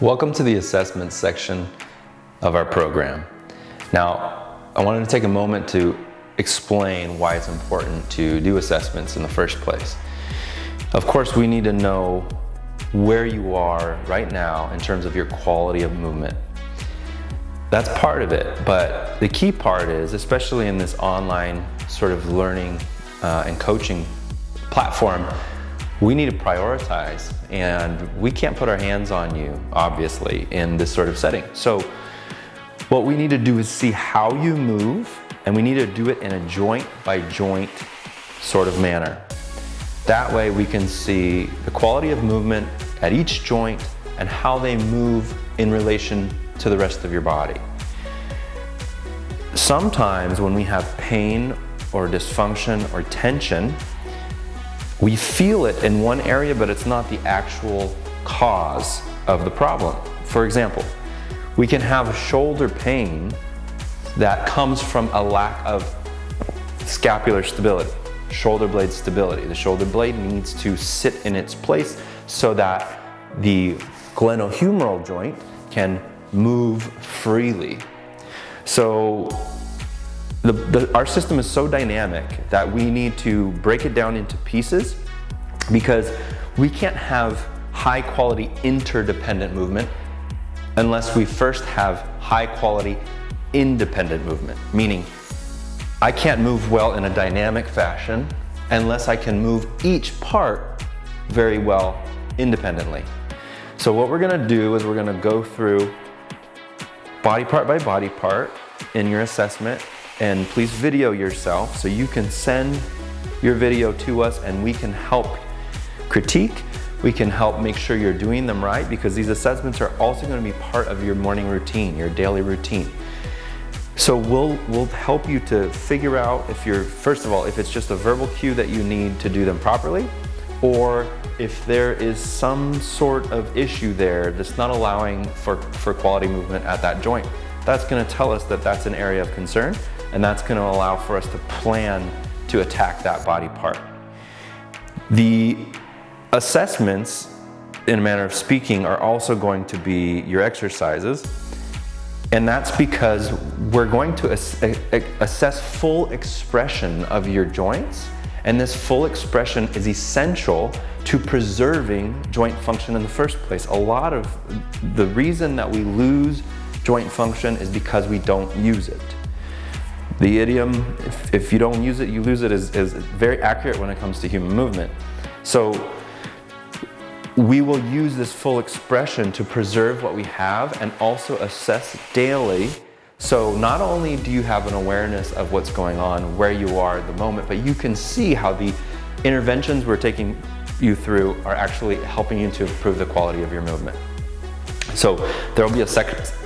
Welcome to the assessment section of our program. Now, I wanted to take a moment to explain why it's important to do assessments in the first place. Of course, we need to know where you are right now in terms of your quality of movement. That's part of it, but the key part is, especially in this online sort of learning and coaching platform, we need to prioritize, and we can't put our hands on you, obviously, in this sort of setting. So what we need to do is see how you move, and we need to do it in a joint by joint sort of manner. That way we can see the quality of movement at each joint and how they move in relation to the rest of your body. Sometimes when we have pain or dysfunction or tension, we feel it in one area, but it's not the actual cause of the problem. For example, we can have shoulder pain that comes from a lack of scapular stability, shoulder blade stability. The shoulder blade needs to sit in its place so that the glenohumeral joint can move freely. So our system is so dynamic that we need to break it down into pieces, because we can't have high quality interdependent movement unless we first have high quality independent movement. Meaning, I can't move well in a dynamic fashion unless I can move each part very well independently. So what we're gonna do is we're gonna go through body part by body part in your assessment. And please video yourself so you can send your video to us and we can help critique. We can help make sure you're doing them right, because these assessments are also going to be part of your morning routine, your daily routine. So we'll help you to figure out first of all, if it's just a verbal cue that you need to do them properly, or if there is some sort of issue there that's not allowing for quality movement at that joint. That's going to tell us that that's an area of concern, and that's going to allow for us to plan to attack that body part. The assessments, in a manner of speaking, are also going to be your exercises, and that's because we're going to assess full expression of your joints, and this full expression is essential to preserving joint function in the first place. A lot of the reason that we lose joint function is because we don't use it. The idiom, if you don't use it, you lose it, is very accurate when it comes to human movement. So we will use this full expression to preserve what we have and also assess daily. So not only do you have an awareness of what's going on, where you are at the moment, but you can see how the interventions we're taking you through are actually helping you to improve the quality of your movement. So there'll be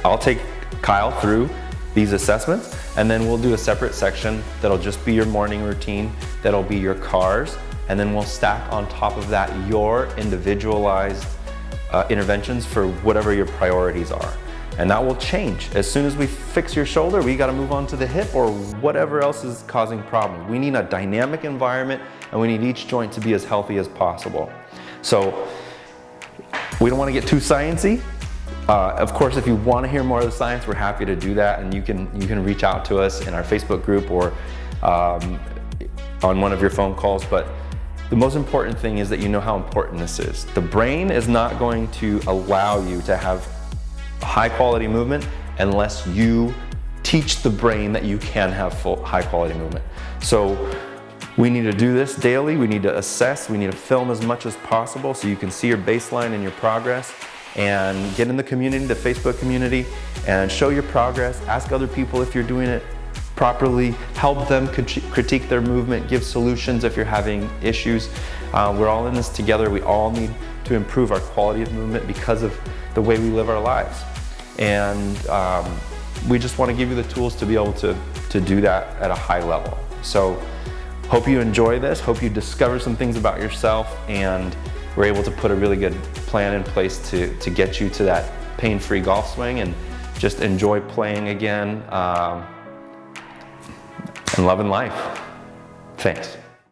I'll take Kyle through these assessments, and then we'll do a separate section that'll just be your morning routine, that'll be your cars, and then we'll stack on top of that your individualized interventions for whatever your priorities are. And that will change. As soon as we fix your shoulder, we gotta move on to the hip or whatever else is causing problems. We need a dynamic environment, and we need each joint to be as healthy as possible. So we don't wanna get too sciencey. Of course, if you want to hear more of the science, we're happy to do that, and you can reach out to us in our Facebook group or on one of your phone calls. But the most important thing is that you know how important this is. The brain is not going to allow you to have high quality movement unless you teach the brain that you can have high quality movement. So we need to do this daily. We need to assess. We need to film as much as possible so you can see your baseline and your progress, and get in the community, the Facebook community, and show your progress. Ask other people if you're doing it properly. Help them critique their movement, give solutions if you're having issues. We're all in this together. We all need to improve our quality of movement because of the way we live our lives. And we just want to give you the tools to be able to do that at a high level. So hope you enjoy this. Hope you discover some things about yourself, and we're able to put a really good plan in place to get you to that pain-free golf swing and just enjoy playing again and loving life. Thanks.